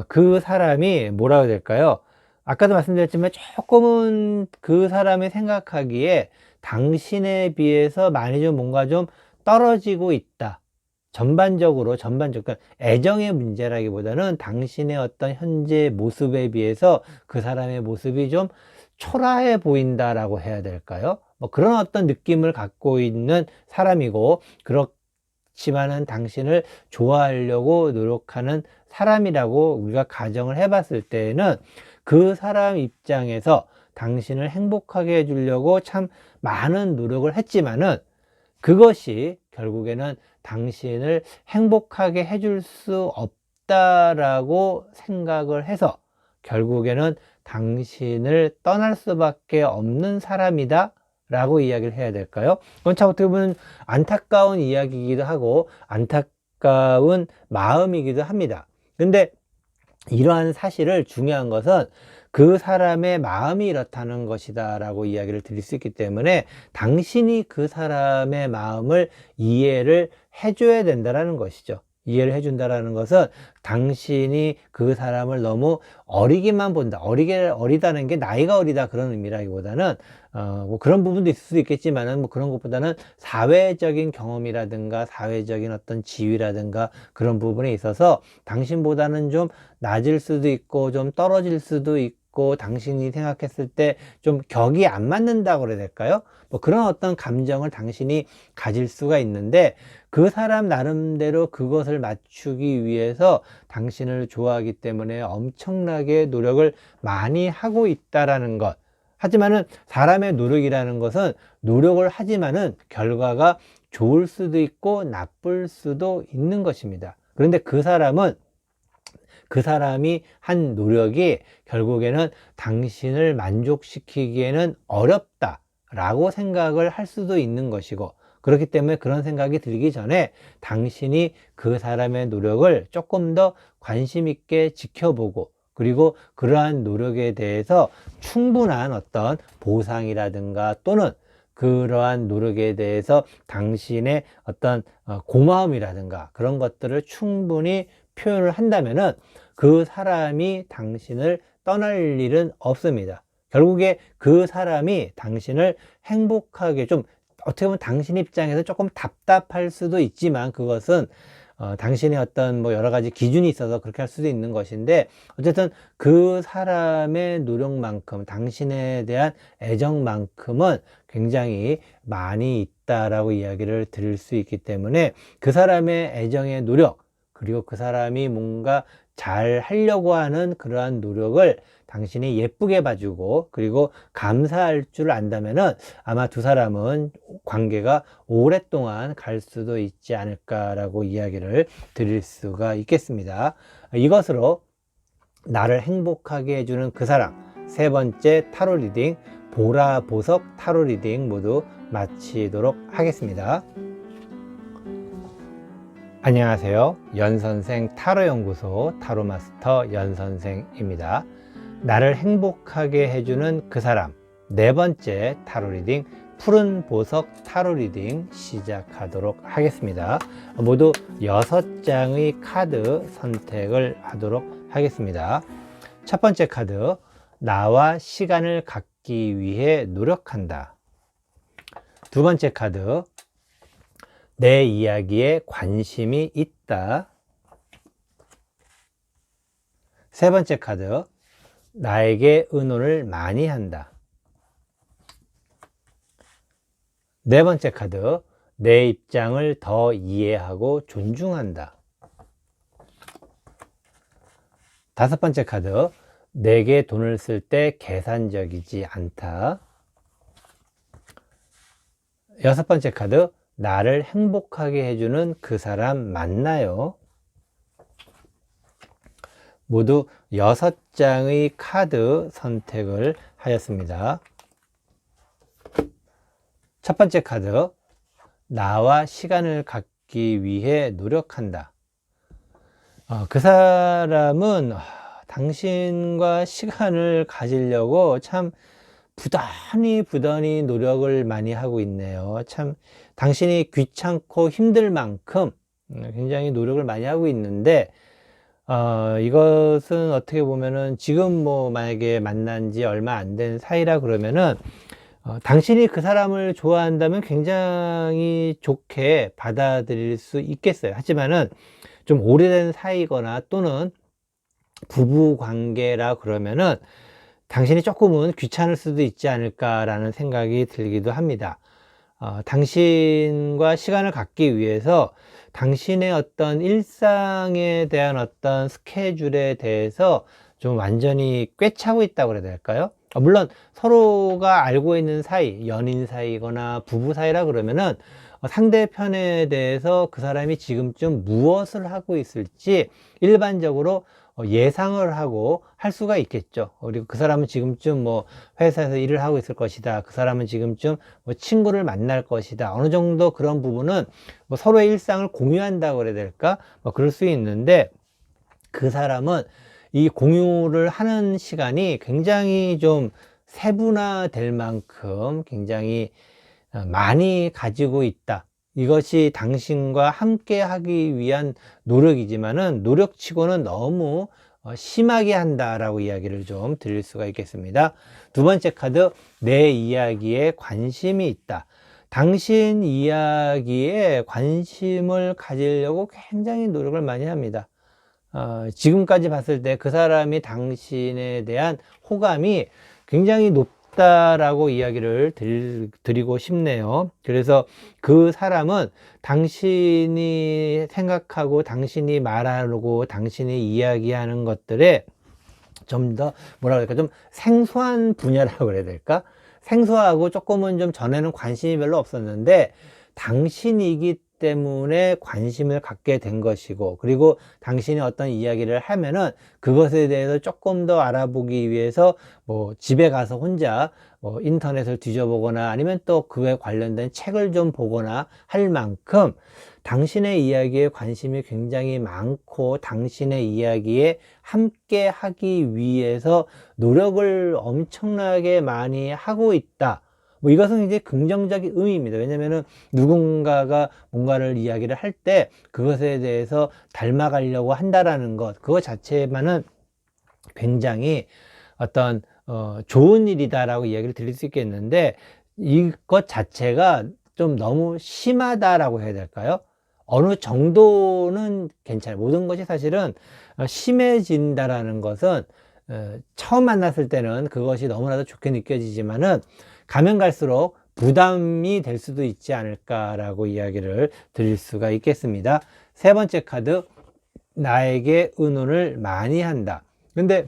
그 사람이 뭐라고 해야 될까요? 아까도 말씀드렸지만 조금은 그 사람이 생각하기에 당신에 비해서 많이 좀 뭔가 좀 떨어지고 있다. 전반적으로 그러니까 애정의 문제라기보다는 당신의 어떤 현재 모습에 비해서 그 사람의 모습이 좀 초라해 보인다라고 해야 될까요? 그런 어떤 느낌을 갖고 있는 사람이고, 그렇지만은 당신을 좋아하려고 노력하는 사람이라고 우리가 가정을 해봤을 때에는 그 사람 입장에서 당신을 행복하게 해주려고 참 많은 노력을 했지만은 그것이 결국에는 당신을 행복하게 해줄 수 없다라고 생각을 해서 결국에는 당신을 떠날 수밖에 없는 사람이다 라고 이야기를 해야 될까요? 그건 참 어떻게 보면 안타까운 이야기이기도 하고 안타까운 마음이기도 합니다. 근데 이러한 사실을, 중요한 것은 그 사람의 마음이 이렇다는 것이다 라고 이야기를 드릴 수 있기 때문에 당신이 그 사람의 마음을 이해를 해줘야 된다는 것이죠. 이해를 해준다는 것은 당신이 그 사람을 너무 어리게만 본다. 어리다는 게 나이가 어리다 그런 의미라기보다는 그런 부분도 있을 수도 있겠지만은 그런 것보다는 사회적인 경험이라든가 사회적인 어떤 지위라든가 그런 부분에 있어서 당신보다는 좀 낮을 수도 있고 좀 떨어질 수도 있고 당신이 생각했을 때 좀 격이 안 맞는다고 그래야 될까요? 그런 어떤 감정을 당신이 가질 수가 있는데, 그 사람 나름대로 그것을 맞추기 위해서 당신을 좋아하기 때문에 엄청나게 노력을 많이 하고 있다라는 것. 하지만은 사람의 노력이라는 것은 노력을 하지만은 결과가 좋을 수도 있고 나쁠 수도 있는 것입니다. 그런데 그 사람이 한 노력이 결국에는 당신을 만족시키기에는 어렵다라고 생각을 할 수도 있는 것이고, 그렇기 때문에 그런 생각이 들기 전에 당신이 그 사람의 노력을 조금 더 관심 있게 지켜보고, 그리고 그러한 노력에 대해서 충분한 어떤 보상이라든가 또는 그러한 노력에 대해서 당신의 어떤 고마움이라든가 그런 것들을 충분히 표현을 한다면은 그 사람이 당신을 떠날 일은 없습니다. 결국에 그 사람이 당신을 행복하게, 좀 어떻게 보면 당신 입장에서 조금 답답할 수도 있지만, 그것은 당신의 어떤 뭐 여러 가지 기준이 있어서 그렇게 할 수도 있는 것인데, 어쨌든 그 사람의 노력만큼, 당신에 대한 애정만큼은 굉장히 많이 있다라고 이야기를 드릴 수 있기 때문에, 그 사람의 애정의 노력, 그리고 그 사람이 뭔가 잘 하려고 하는 그러한 노력을 당신이 예쁘게 봐주고, 그리고 감사할 줄 안다면은 아마 두 사람은 관계가 오랫동안 갈 수도 있지 않을까라고 이야기를 드릴 수가 있겠습니다. 이것으로 나를 행복하게 해주는 그 사람, 세 번째 타로 리딩, 보라 보석 타로 리딩 모두 마치도록 하겠습니다. 안녕하세요. 연선생 타로연구소 타로마스터 연선생입니다. 나를 행복하게 해주는 그 사람, 네 번째 타로 리딩, 푸른 보석 타로 리딩 시작하도록 하겠습니다. 모두 6장의 카드 선택을 하도록 하겠습니다. 첫 번째 카드, 나와 시간을 갖기 위해 노력한다. 두 번째 카드, 내 이야기에 관심이 있다. 세 번째 카드, 나에게 의논을 많이 한다. 네 번째 카드, 내 입장을 더 이해하고 존중한다. 다섯 번째 카드, 내게 돈을 쓸 때 계산적이지 않다. 여섯 번째 카드, 나를 행복하게 해주는 그 사람 맞나요? 모두 6장의 카드 선택을 하였습니다. 첫 번째 카드, 나와 시간을 갖기 위해 노력한다. 그 사람은 당신과 시간을 가지려고 참 부단히 노력을 많이 하고 있네요. 참 당신이 귀찮고 힘들 만큼 굉장히 노력을 많이 하고 있는데, 이것은 어떻게 보면은 지금 뭐 만약에 만난 지 얼마 안 된 사이라 그러면은 당신이 그 사람을 좋아한다면 굉장히 좋게 받아들일 수 있겠어요. 하지만은 좀 오래된 사이거나 또는 부부 관계라 그러면은 당신이 조금은 귀찮을 수도 있지 않을까라는 생각이 들기도 합니다. 당신과 시간을 갖기 위해서 당신의 어떤 일상에 대한 어떤 스케줄에 대해서 좀 완전히 꿰차고 있다고 그래야 될까요? 물론 서로가 알고 있는 사이, 연인 사이거나 부부 사이라 그러면은 상대편에 대해서 그 사람이 지금쯤 무엇을 하고 있을지 일반적으로 예상을 하고 할 수가 있겠죠. 그리고 그 사람은 지금쯤 뭐 회사에서 일을 하고 있을 것이다. 그 사람은 지금쯤 뭐 친구를 만날 것이다. 어느 정도 그런 부분은 뭐 서로의 일상을 공유한다고 그래야 될까? 뭐 그럴 수 있는데, 그 사람은 이 공유를 하는 시간이 굉장히 좀 세분화될 만큼 굉장히 많이 가지고 있다. 이것이 당신과 함께 하기 위한 노력이지만은 노력치고는 너무 심하게 한다라고 이야기를 좀 드릴 수가 있겠습니다. 두 번째 카드, 내 이야기에 관심이 있다. 당신 이야기에 관심을 가지려고 굉장히 노력을 많이 합니다. 지금까지 봤을 때 그 사람이 당신에 대한 호감이 굉장히 높다라고 이야기를 드리고 싶네요. 그래서 그 사람은 당신이 생각하고 당신이 말하고 당신이 이야기하는 것들에 좀 더 뭐라 그럴까, 좀 생소한 분야라고 그래야 될까? 생소하고 조금은 좀 전에는 관심이 별로 없었는데 당신이기 때문에 관심을 갖게 된 것이고, 그리고 당신이 어떤 이야기를 하면은 그것에 대해서 조금 더 알아보기 위해서 뭐 집에 가서 혼자 뭐 인터넷을 뒤져보거나 아니면 또 그에 관련된 책을 좀 보거나 할 만큼 당신의 이야기에 관심이 굉장히 많고 당신의 이야기에 함께 하기 위해서 노력을 엄청나게 많이 하고 있다. 뭐 이것은 이제 긍정적인 의미입니다. 왜냐면은 누군가가 뭔가를 이야기를 할 때 그것에 대해서 닮아가려고 한다라는 것, 그것 자체만은 굉장히 어떤 좋은 일이다라고 이야기를 드릴 수 있겠는데, 이것 자체가 좀 너무 심하다라고 해야 될까요? 어느 정도는 괜찮아요. 모든 것이 사실은 심해진다라는 것은 처음 만났을 때는 그것이 너무나도 좋게 느껴지지만은 가면 갈수록 부담이 될 수도 있지 않을까라고 이야기를 드릴 수가 있겠습니다. 세 번째 카드, 나에게 의논을 많이 한다. 근데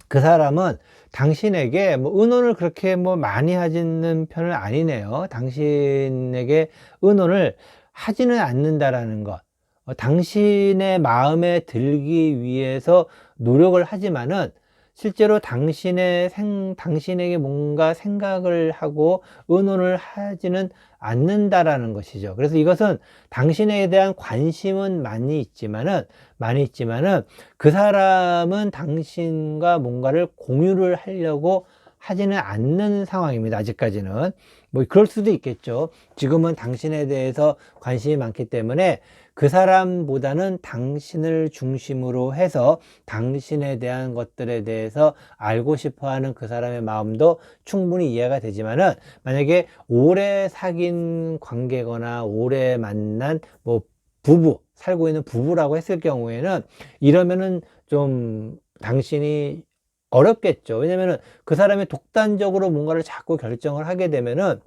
그 사람은 당신에게 뭐 의논을 그렇게 뭐 많이 하지는 편은 아니네요. 당신에게 의논을 하지는 않는다라는 것. 당신의 마음에 들기 위해서 노력을 하지만은 실제로 당신에게 뭔가 생각을 하고 의논을 하지는 않는다라는 것이죠. 그래서 이것은 당신에 대한 관심은 많이 있지만은 그 사람은 당신과 뭔가를 공유를 하려고 하지는 않는 상황입니다. 아직까지는. 뭐 그럴 수도 있겠죠. 지금은 당신에 대해서 관심이 많기 때문에 그 사람보다는 당신을 중심으로 해서 당신에 대한 것들에 대해서 알고 싶어 하는 그 사람의 마음도 충분히 이해가 되지만은, 만약에 오래 사귄 관계거나 오래 만난 뭐 살고 있는 부부라고 했을 경우에는 이러면은 좀 당신이 어렵겠죠. 왜냐면은 그 사람이 독단적으로 뭔가를 자꾸 결정을 하게 되면은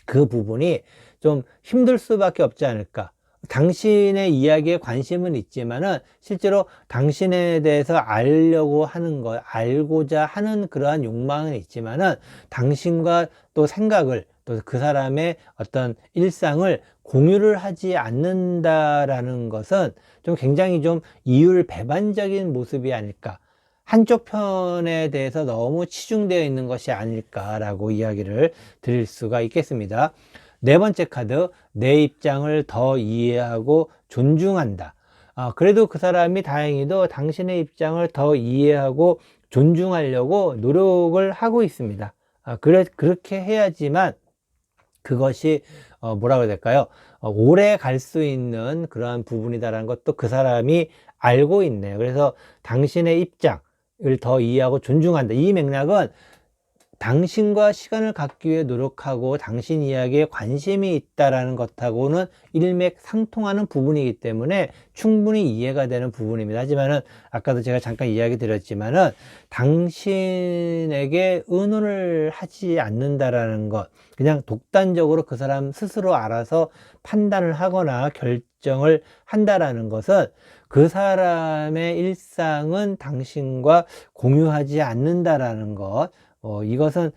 그 부분이 좀 힘들 수밖에 없지 않을까. 당신의 이야기에 관심은 있지만은 실제로 당신에 대해서 알려고 하는 것, 알고자 하는 그러한 욕망은 있지만은 당신과 또 생각을, 또 그 사람의 어떤 일상을 공유를 하지 않는다라는 것은 좀 굉장히 좀 이율배반적인 모습이 아닐까. 한쪽 편에 대해서 너무 치중되어 있는 것이 아닐까라고 이야기를 드릴 수가 있겠습니다. 네 번째 카드, 내 입장을 더 이해하고 존중한다. 그래도 그 사람이 다행히도 당신의 입장을 더 이해하고 존중하려고 노력을 하고 있습니다. 그렇게 해야지만 그것이 뭐라고 해야 될까요? 오래 갈 수 있는 그러한 부분이다라는 것도 그 사람이 알고 있네요. 그래서 당신의 입장을 더 이해하고 존중한다. 이 맥락은 당신과 시간을 갖기 위해 노력하고 당신 이야기에 관심이 있다라는 것하고는 일맥상통하는 부분이기 때문에 충분히 이해가 되는 부분입니다. 하지만은 아까도 제가 잠깐 이야기 드렸지만은 당신에게 의논을 하지 않는다라는 것, 그냥 독단적으로 그 사람 스스로 알아서 판단을 하거나 결정을 한다라는 것은 그 사람의 일상은 당신과 공유하지 않는다라는 것, 이것은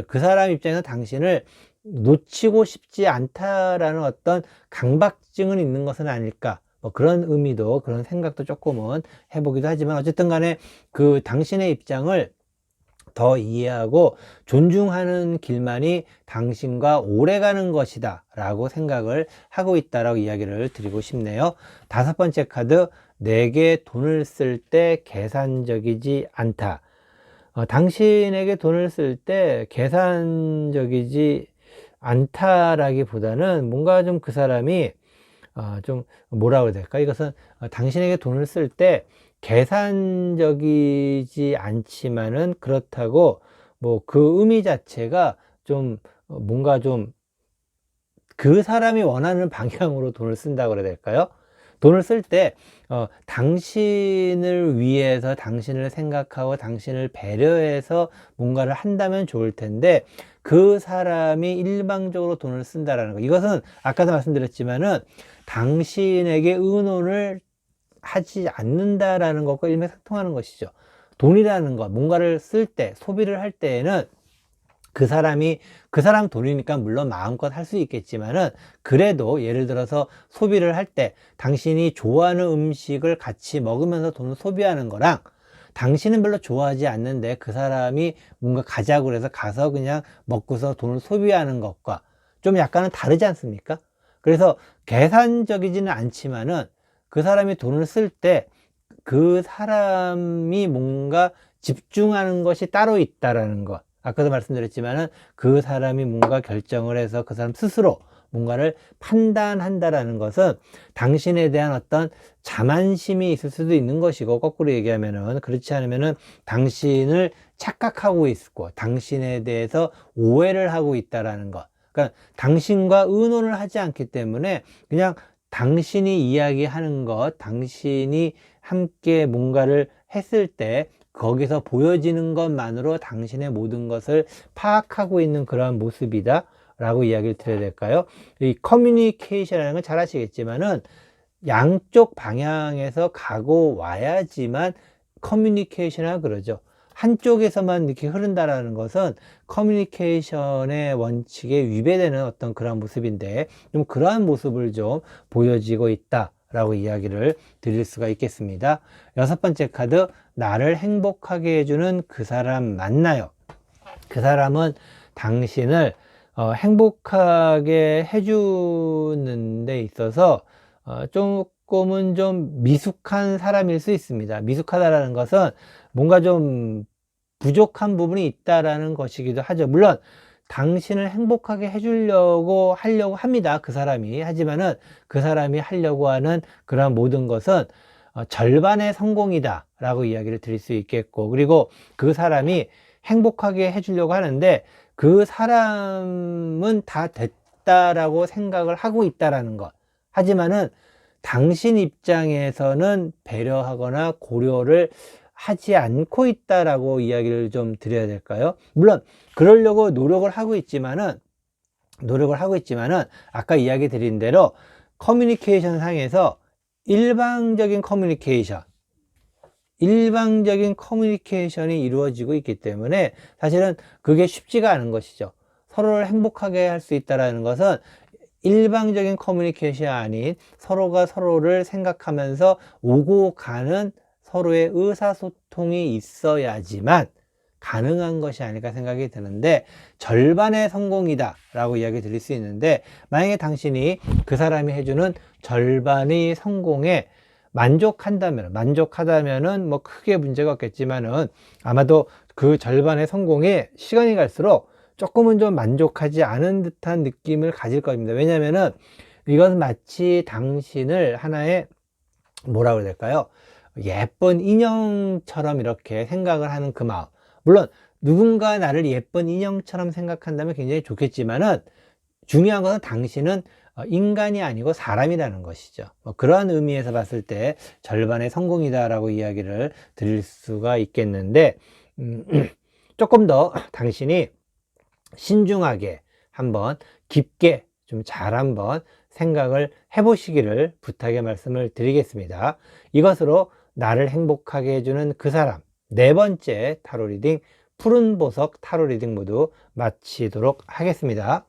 그 사람 입장에서 당신을 놓치고 싶지 않다라는 어떤 강박증은 있는 것은 아닐까, 뭐 그런 의미도, 그런 생각도 조금은 해보기도 하지만, 어쨌든 간에 그 당신의 입장을 더 이해하고 존중하는 길만이 당신과 오래가는 것이다 라고 생각을 하고 있다라고 이야기를 드리고 싶네요. 다섯 번째 카드, 내게 돈을 쓸 때 계산적이지 않다. 당신에게 돈을 쓸 때 계산적이지 않다라기보다는 뭔가 좀 그 사람이 좀 뭐라고 해야 될까? 이것은 당신에게 돈을 쓸 때 계산적이지 않지만은 그렇다고 뭐 그 의미 자체가 좀 뭔가 좀 그 사람이 원하는 방향으로 돈을 쓴다고 그래야 될까요? 돈을 쓸 때 당신을 위해서, 당신을 생각하고 당신을 배려해서 뭔가를 한다면 좋을 텐데, 그 사람이 일방적으로 돈을 쓴다라는 거, 이것은 아까도 말씀드렸지만은 당신에게 의논을 하지 않는다라는 것과 일맥상통하는 것이죠. 돈이라는 것, 뭔가를 쓸 때, 소비를 할 때에는 그 사람이 그 사람 돈이니까 물론 마음껏 할 수 있겠지만은, 그래도 예를 들어서 소비를 할 때 당신이 좋아하는 음식을 같이 먹으면서 돈을 소비하는 거랑, 당신은 별로 좋아하지 않는데 그 사람이 뭔가 가자고 그래서 가서 그냥 먹고서 돈을 소비하는 것과 좀 약간은 다르지 않습니까? 그래서 계산적이지는 않지만은 그 사람이 돈을 쓸 때 그 사람이 뭔가 집중하는 것이 따로 있다라는 것. 아까도 말씀드렸지만은 그 사람이 뭔가 결정을 해서 그 사람 스스로 뭔가를 판단한다라는 것은 당신에 대한 어떤 자만심이 있을 수도 있는 것이고, 거꾸로 얘기하면은, 그렇지 않으면은 당신을 착각하고 있고 당신에 대해서 오해를 하고 있다라는 것. 그러니까 당신과 의논을 하지 않기 때문에 그냥 당신이 이야기하는 것, 당신이 함께 뭔가를 했을 때 거기서 보여지는 것만으로 당신의 모든 것을 파악하고 있는 그러한 모습이다 라고 이야기를 드려야 될까요? 이 커뮤니케이션이라는 건 잘 아시겠지만은 양쪽 방향에서 가고 와야지만 커뮤니케이션이라고 그러죠. 한쪽에서만 이렇게 흐른다라는 것은 커뮤니케이션의 원칙에 위배되는 어떤 그런 모습인데, 좀 그러한 모습을 좀 보여지고 있다라고 이야기를 드릴 수가 있겠습니다. 여섯 번째 카드, 나를 행복하게 해주는 그 사람 만나요. 그 사람은 당신을 행복하게 해주는 데 있어서 조금은 좀 미숙한 사람일 수 있습니다. 미숙하다라는 것은 뭔가 좀 부족한 부분이 있다라는 것이기도 하죠. 물론 당신을 행복하게 하려고 합니다. 그 사람이. 하지만은 그 사람이 하려고 하는 그런 모든 것은 절반의 성공이다 라고 이야기를 드릴 수 있겠고, 그리고 그 사람이 행복하게 해주려고 하는데 그 사람은 다 됐다라고 생각을 하고 있다라는 것. 하지만은 당신 입장에서는 배려하거나 고려를 하지 않고 있다라고 이야기를 좀 드려야 될까요? 물론 그러려고 노력을 하고 있지만은 아까 이야기 드린 대로 커뮤니케이션 상에서 일방적인 커뮤니케이션이 이루어지고 있기 때문에 사실은 그게 쉽지가 않은 것이죠. 서로를 행복하게 할 수 있다는 것은 일방적인 커뮤니케이션이 아닌 서로가 서로를 생각하면서 오고 가는 서로의 의사소통이 있어야지만 가능한 것이 아닐까 생각이 드는데, 절반의 성공이다 라고 이야기 드릴 수 있는데, 만약에 당신이 그 사람이 해주는 절반의 성공에 만족하다면은 뭐 크게 문제가 없겠지만은, 아마도 그 절반의 성공에 시간이 갈수록 조금은 좀 만족하지 않은 듯한 느낌을 가질 겁니다. 왜냐면은 이건 마치 당신을 하나의 뭐라고 해야 될까요? 예쁜 인형처럼 이렇게 생각을 하는 그 마음. 물론 누군가 나를 예쁜 인형처럼 생각한다면 굉장히 좋겠지만은, 중요한 것은 당신은 인간이 아니고 사람이라는 것이죠. 그러한 의미에서 봤을 때 절반의 성공이다라고 이야기를 드릴 수가 있겠는데, 조금 더 당신이 신중하게 한번 깊게 좀 잘 한번 생각을 해보시기를 부탁의 말씀을 드리겠습니다. 이것으로 나를 행복하게 해주는 그 사람, 네 번째 타로 리딩, 푸른 보석 타로 리딩 모두 마치도록 하겠습니다.